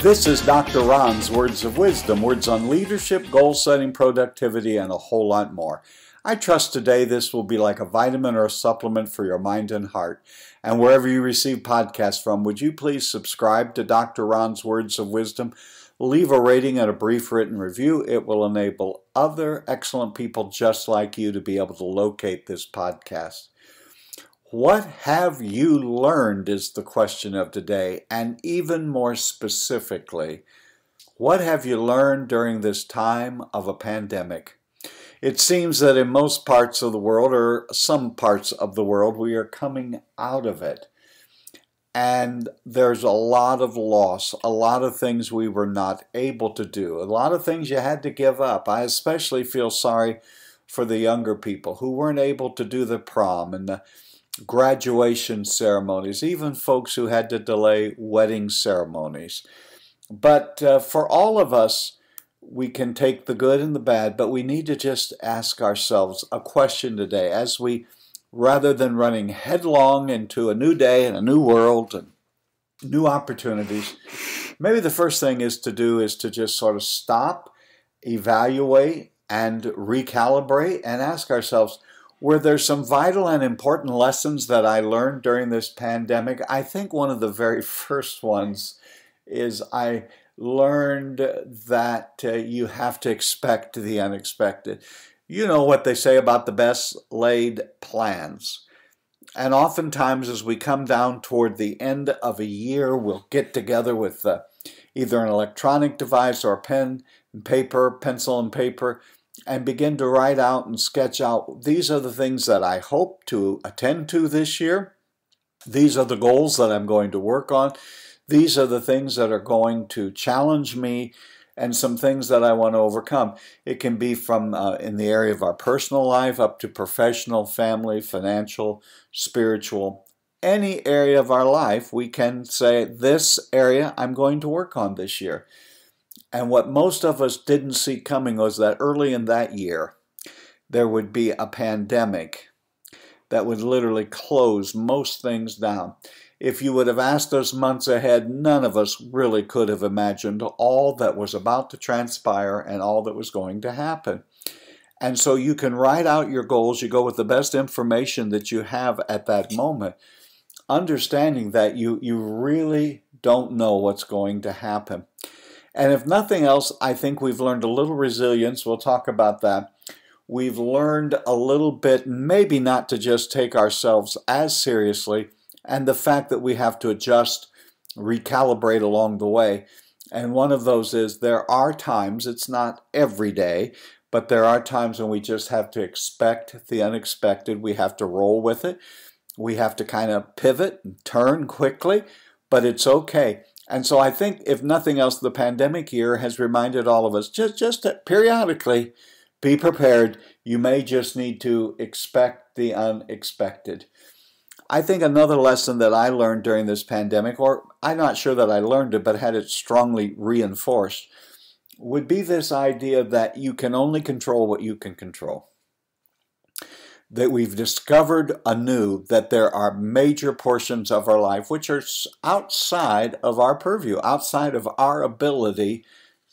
This is Dr. Ron's Words of Wisdom, words on leadership, goal setting, productivity, and a whole lot more. I trust today this will be like a vitamin or a supplement for your mind and heart. And wherever you receive podcasts from, would you please subscribe to Dr. Ron's Words of Wisdom? Leave a rating and a brief written review. It will enable other excellent people just like you to be able to locate this podcast. What have you learned is the question of today, and even more specifically, what have you learned during this time of a pandemic? It seems that in most parts of the world, or some parts of the world, we are coming out of it. And there's a lot of loss, a lot of things we were not able to do, a lot of things you had to give up. I especially feel sorry for the younger people who weren't able to do the prom and the graduation ceremonies, even folks who had to delay wedding ceremonies. But for all of us, we can take the good and the bad, but we need to just ask ourselves a question today as we, rather than running headlong into a new day and a new world and new opportunities, maybe the first thing is to just sort of stop, evaluate, and recalibrate and ask ourselves, were there some vital and important lessons that I learned during this pandemic? I think one of the very first ones is I learned that you have to expect the unexpected. You know what they say about the best laid plans. And oftentimes as we come down toward the end of a year, we'll get together with either an electronic device or a pen and paper, pencil and paper, and begin to write out and sketch out, these are the things that I hope to attend to this year. These are the goals that I'm going to work on. These are the things that are going to challenge me and some things that I want to overcome. It can be from in the area of our personal life up to professional, family, financial, spiritual. Any area of our life, we can say, this area I'm going to work on this year. And what most of us didn't see coming was that early in that year, there would be a pandemic that would literally close most things down. If you would have asked us months ahead, none of us really could have imagined all that was about to transpire and all that was going to happen. And so you can write out your goals. You go with the best information that you have at that moment, understanding that you really don't know what's going to happen. And if nothing else, I think we've learned a little resilience. We'll talk about that. We've learned a little bit, maybe not to just take ourselves as seriously, and the fact that we have to adjust, recalibrate along the way. And one of those is there are times, it's not every day, but there are times when we just have to expect the unexpected. We have to roll with it. We have to kind of pivot and turn quickly, but it's okay. And so I think, if nothing else, the pandemic year has reminded all of us just to periodically be prepared. You may just need to expect the unexpected. I think another lesson that I learned during this pandemic, or I'm not sure that I learned it, but had it strongly reinforced, would be this idea that you can only control what you can control. That we've discovered anew that there are major portions of our life which are outside of our purview, outside of our ability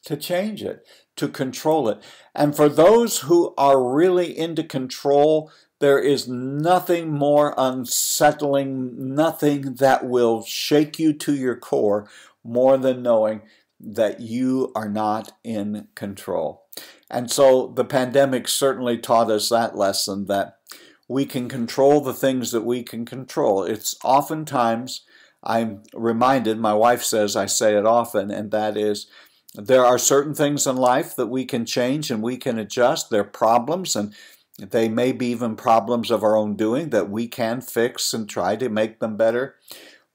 to change it, to control it. And for those who are really into control, there is nothing more unsettling, nothing that will shake you to your core more than knowing that you are not in control. And so the pandemic certainly taught us that lesson, that we can control the things that we can control. It's oftentimes, I'm reminded, my wife says I say it often, and that is, there are certain things in life that we can change and we can adjust. They're problems, and they may be even problems of our own doing that we can fix and try to make them better.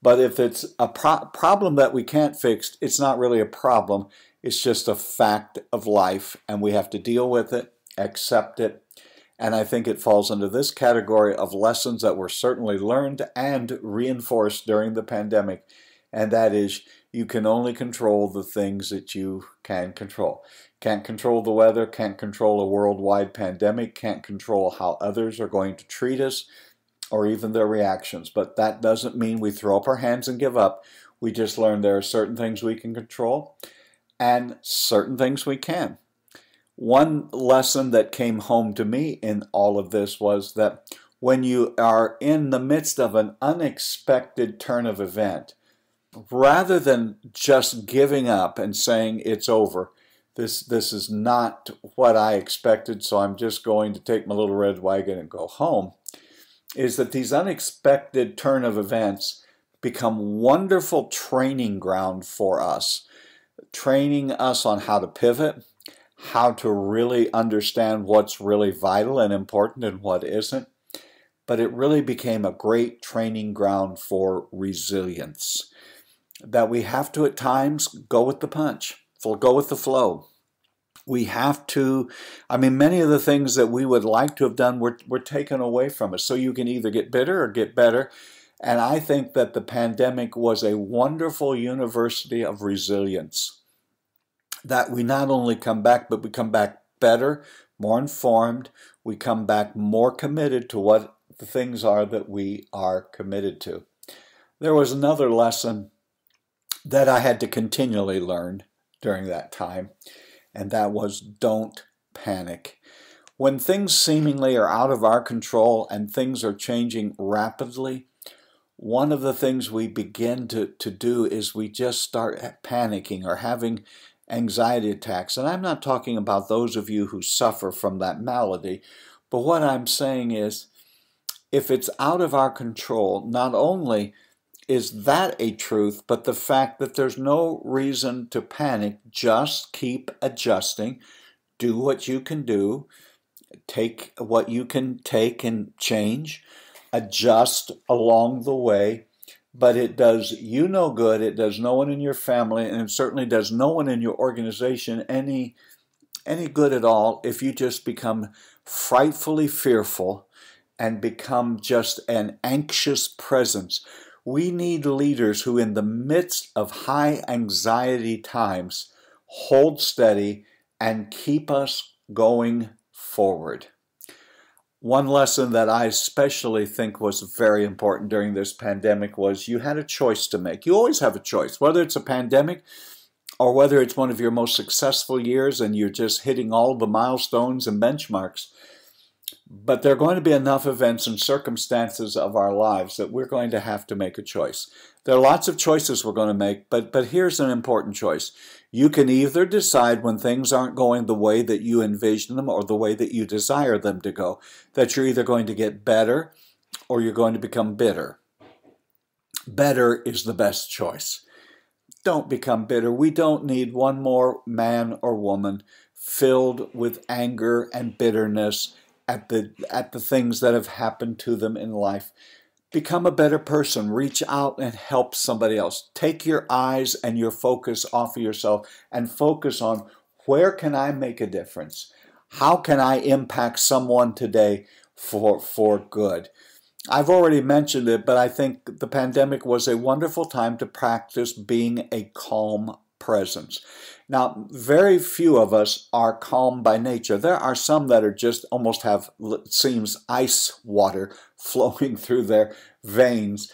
But if it's a problem that we can't fix, it's not really a problem. It's just a fact of life, and we have to deal with it, accept it. And I think it falls into this category of lessons that were certainly learned and reinforced during the pandemic. And that is, you can only control the things that you can control. Can't control the weather, can't control a worldwide pandemic, can't control how others are going to treat us or even their reactions. But that doesn't mean we throw up our hands and give up. We just learned there are certain things we can control and certain things we can. One lesson that came home to me in all of this was that when you are in the midst of an unexpected turn of event, rather than just giving up and saying it's over, this is not what I expected, so I'm just going to take my little red wagon and go home, is that these unexpected turn of events become wonderful training ground for us, training us on how to pivot, how to really understand what's really vital and important and what isn't. But it really became a great training ground for resilience, that we have to at times go with the punch, go with the flow. We have to, many of the things that we would like to have done were taken away from us. So you can either get bitter or get better. And I think that the pandemic was a wonderful university of resilience, that we not only come back, but we come back better, more informed. We come back more committed to what the things are that we are committed to. There was another lesson that I had to continually learn during that time, and that was don't panic. When things seemingly are out of our control and things are changing rapidly, one of the things we begin to do is we just start panicking or having anxiety attacks. And I'm not talking about those of you who suffer from that malady, but what I'm saying is, if it's out of our control, not only is that a truth, but the fact that there's no reason to panic, just keep adjusting, do what you can do, take what you can take and change, adjust along the way, but it does you no good, it does no one in your family, and it certainly does no one in your organization any good at all if you just become frightfully fearful and become just an anxious presence. We need leaders who, in the midst of high anxiety times, hold steady and keep us going forward. One lesson that I especially think was very important during this pandemic was you had a choice to make. You always have a choice, whether it's a pandemic or whether it's one of your most successful years and you're just hitting all the milestones and benchmarks. But there are going to be enough events and circumstances of our lives that we're going to have to make a choice. There are lots of choices we're going to make, but here's an important choice. You can either decide when things aren't going the way that you envision them or the way that you desire them to go, that you're either going to get better or you're going to become bitter. Better is the best choice. Don't become bitter. We don't need one more man or woman filled with anger and bitterness at the things that have happened to them in life. Become a better person. Reach out and help somebody else. Take your eyes and your focus off of yourself and focus on, where can I make a difference? How can I impact someone today for good? I've already mentioned it, but I think the pandemic was a wonderful time to practice being a calm presence. Now, very few of us are calm by nature. There are some that are just almost have, it seems, ice water flowing through their veins.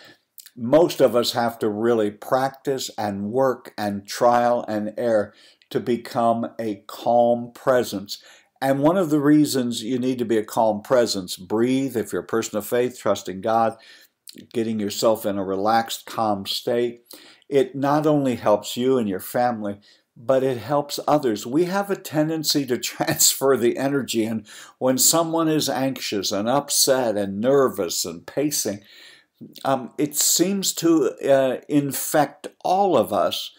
Most of us have to really practice and work and trial and error to become a calm presence. And one of the reasons you need to be a calm presence, breathe, if you're a person of faith, trusting God, getting yourself in a relaxed, calm state. It not only helps you and your family, but it helps others. We have a tendency to transfer the energy, and when someone is anxious and upset and nervous and pacing, it seems to infect all of us.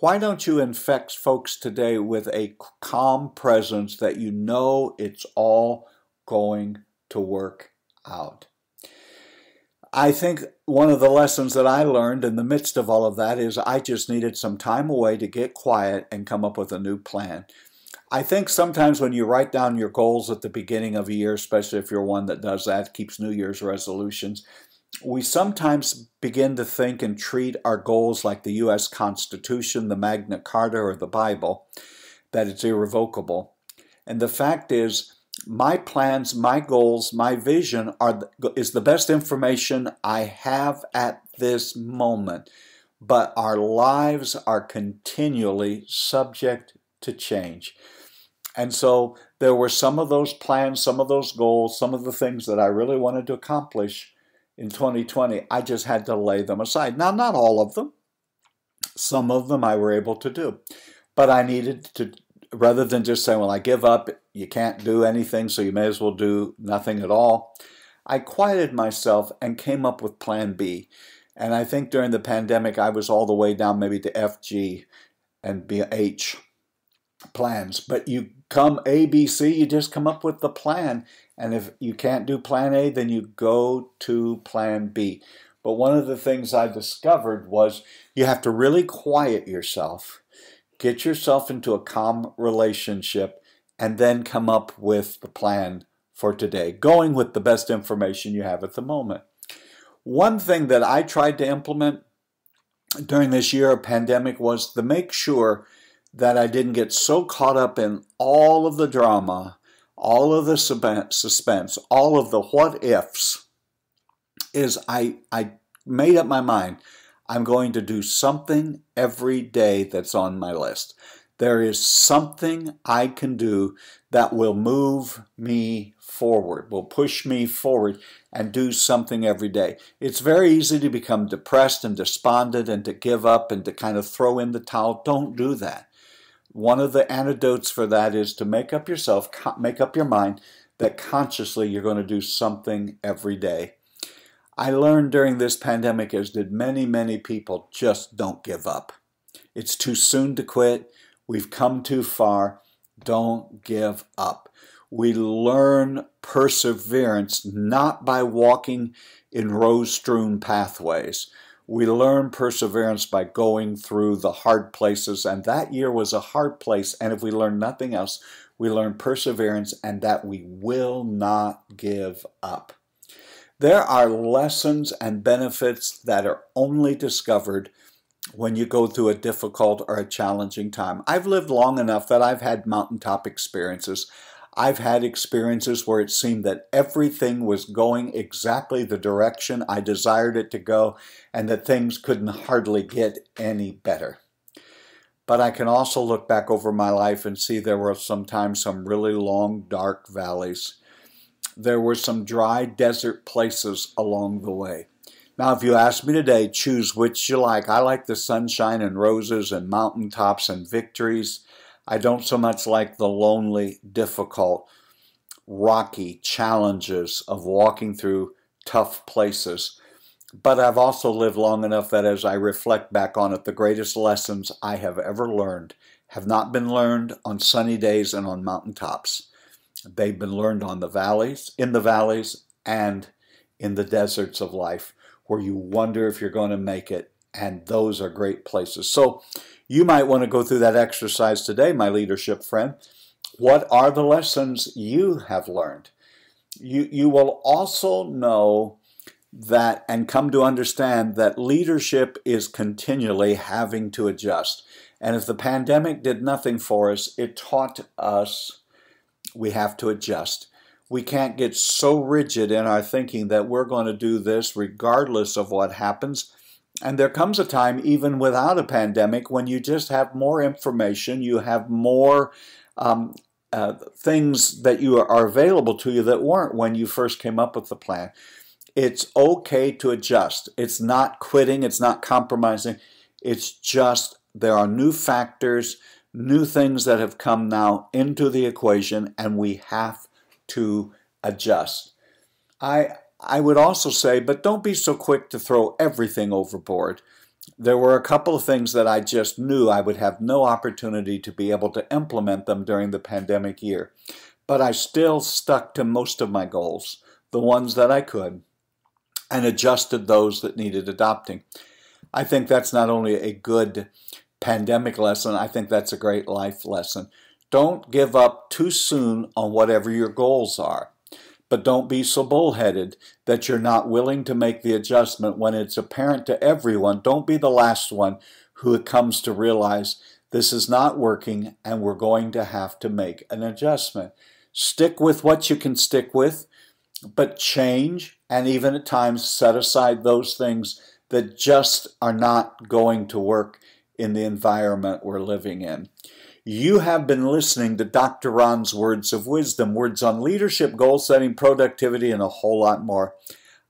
Why don't you infect folks today with a calm presence that you know it's all going to work out? I think one of the lessons that I learned in the midst of all of that is I just needed some time away to get quiet and come up with a new plan. I think sometimes when you write down your goals at the beginning of a year, especially if you're one that does that, keeps New Year's resolutions, we sometimes begin to think and treat our goals like the U.S. Constitution, the Magna Carta, or the Bible, that it's irrevocable. And the fact is, my plans, my goals, my vision is the best information I have at this moment. but our lives are continually subject to change. And so there were some of those plans, some of those goals, some of the things that I really wanted to accomplish in 2020. I just had to lay them aside. Now, not all of them. Some of them I were able to do. But I needed to, rather than just saying, well, I give up, you can't do anything, so you may as well do nothing at all, I quieted myself and came up with Plan B. And I think during the pandemic, I was all the way down maybe to F, G, and B, H plans. But you come A, B, C, you just come up with the plan. And if you can't do Plan A, then you go to Plan B. But one of the things I discovered was you have to really quiet yourself, get yourself into a calm relationship, and then come up with the plan for today, going with the best information you have at the moment. One thing that I tried to implement during this year of pandemic was to make sure that I didn't get so caught up in all of the drama, all of the suspense, all of the what ifs, is I made up my mind. I'm going to do something every day that's on my list. There is something I can do that will move me forward, will push me forward, and do something every day. It's very easy to become depressed and despondent and to give up and to kind of throw in the towel. Don't do that. One of the antidotes for that is to make up your mind that consciously you're going to do something every day. I learned during this pandemic, as did many, many people, just don't give up. It's too soon to quit. We've come too far. Don't give up. We learn perseverance not by walking in rose-strewn pathways. We learn perseverance by going through the hard places, and that year was a hard place, and if we learn nothing else, we learn perseverance and that we will not give up. There are lessons and benefits that are only discovered when you go through a difficult or a challenging time. I've lived long enough that I've had mountaintop experiences. I've had experiences where it seemed that everything was going exactly the direction I desired it to go and that things couldn't hardly get any better. But I can also look back over my life and see there were sometimes some really long, dark valleys. There were some dry desert places along the way. Now, if you ask me today, choose which you like. I like the sunshine and roses and mountaintops and victories. I don't so much like the lonely, difficult, rocky challenges of walking through tough places. But I've also lived long enough that as I reflect back on it, the greatest lessons I have ever learned have not been learned on sunny days and on mountaintops. They've been learned on the valleys, and in the deserts of life, where you wonder if you're going to make it, and those are great places. So you might want to go through that exercise today, my leadership friend. What are the lessons you have learned? You will also know that and come to understand that leadership is continually having to adjust. And if the pandemic did nothing for us, it taught us we have to adjust. We can't get so rigid in our thinking that we're going to do this regardless of what happens. And there comes a time, even without a pandemic, when you just have more information, you have more things that are available to you that weren't when you first came up with the plan. It's okay to adjust. It's not quitting. It's not compromising. It's just there are new factors, new things that have come now into the equation, and we have to adjust. I would also say, but don't be so quick to throw everything overboard. There were a couple of things that I just knew I would have no opportunity to be able to implement them during the pandemic year. But I still stuck to most of my goals, the ones that I could, and adjusted those that needed adopting. I think that's not only a good pandemic lesson, I think that's a great life lesson. Don't give up too soon on whatever your goals are. But don't be so bullheaded that you're not willing to make the adjustment when it's apparent to everyone. Don't be the last one who comes to realize this is not working and we're going to have to make an adjustment. Stick with what you can stick with, but change and even at times set aside those things that just are not going to work in the environment we're living in. You have been listening to Dr. Ron's Words of Wisdom, words on leadership, goal setting, productivity, and a whole lot more.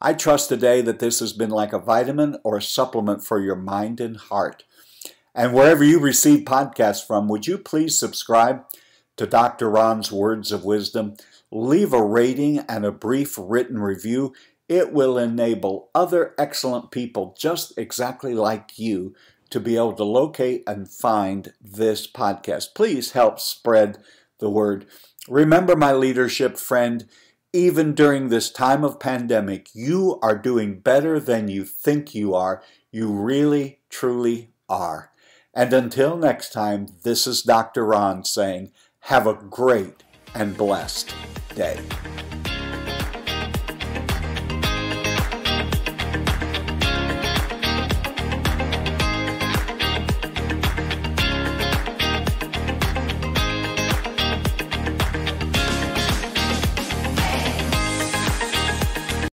I trust today that this has been like a vitamin or a supplement for your mind and heart. And wherever you receive podcasts from, would you please subscribe to Dr. Ron's Words of Wisdom? Leave a rating and a brief written review. It will enable other excellent people just exactly like you to be able to locate and find this podcast. Please help spread the word. Remember, my leadership friend, even during this time of pandemic, you are doing better than you think you are. You really, truly are. And until next time, this is Dr. Ron saying, have a great and blessed day.